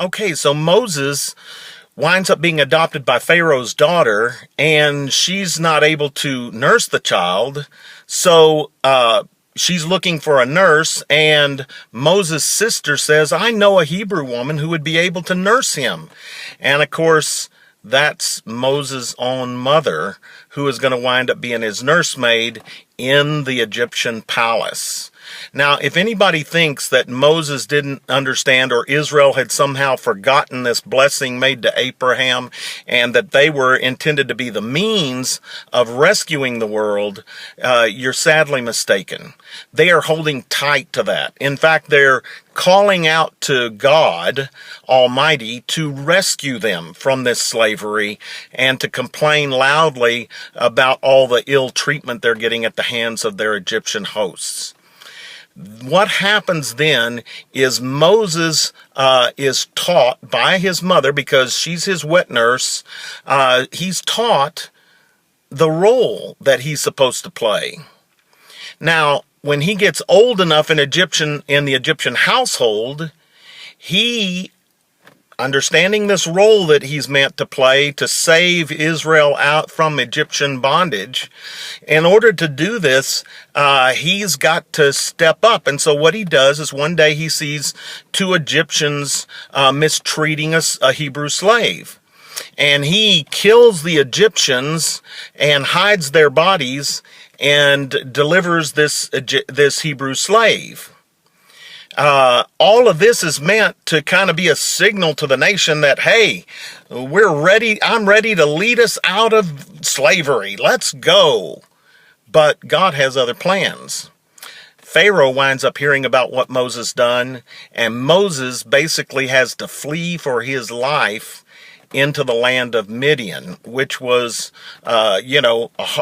Okay, so Moses winds up being adopted by Pharaoh's daughter, and she's not able to nurse the child. So she's looking for a nurse, and Moses' sister says, I know a Hebrew woman who would be able to nurse him. And of course, that's Moses' own mother, who is going to wind up being his nursemaid in the Egyptian palace. Now, if anybody thinks that Moses didn't understand, or Israel had somehow forgotten this blessing made to Abraham, and that they were intended to be the means of rescuing the world, you're sadly mistaken. They are holding tight to that. In fact, they're calling out to God Almighty to rescue them from this slavery, and to complain loudly about all the ill treatment they're getting at the hands of their Egyptian hosts. What happens then is Moses is taught by his mother, because she's his wet nurse. He's taught the role that he's supposed to play. Now, when he gets old enough in the Egyptian household, he, understanding this role that he's meant to play to save Israel out from Egyptian bondage, in order to do this, he's got to step up. And so what he does is, one day he sees two Egyptians mistreating a Hebrew slave. And he kills the Egyptians and hides their bodies and delivers this Hebrew slave. All of this is meant to kind of be a signal to the nation that, hey, we're ready. I'm ready to lead us out of slavery. Let's go. But God has other plans. Pharaoh winds up hearing about what Moses done, and Moses basically has to flee for his life into the land of Midian, which was, a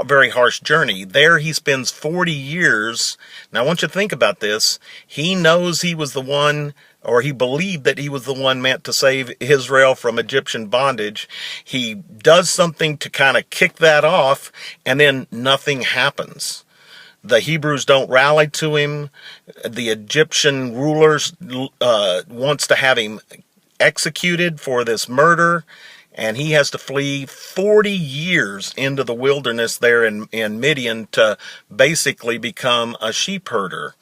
very harsh journey. There he spends 40 years. Now, I want you to think about this. He knows he was the one, or he believed that he was the one meant to save Israel from Egyptian bondage. He does something to kind of kick that off, and then nothing happens. The Hebrews don't rally to him. The Egyptian rulers wants to have him executed for this murder, and he has to flee 40 years into the wilderness there in Midian to basically become a sheep herder,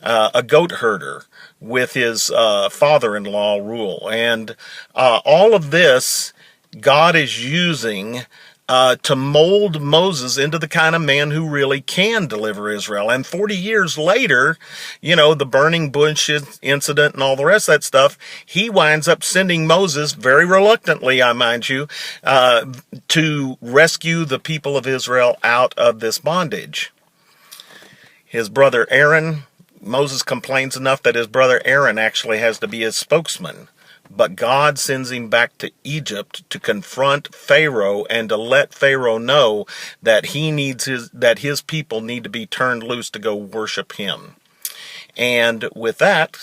a goat herder, with his father-in-law rule. And all of this God is using to mold Moses into the kind of man who really can deliver Israel. And 40 years later, the burning bush incident and all the rest of that stuff, he winds up sending Moses, very reluctantly, I mind you, to rescue the people of Israel out of this bondage. His brother Aaron, Moses complains enough that his brother Aaron actually has to be his spokesman. But God sends him back to Egypt to confront Pharaoh and to let Pharaoh know that his people need to be turned loose to go worship him. And with that,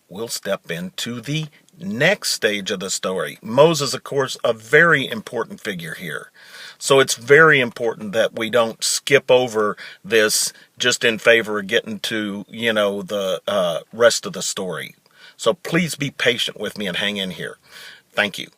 we'll step into the next stage of the story. Moses, of course, a very important figure here. So it's very important that we don't skip over this just in favor of getting to, the rest of the story. So please be patient with me and hang in here. Thank you.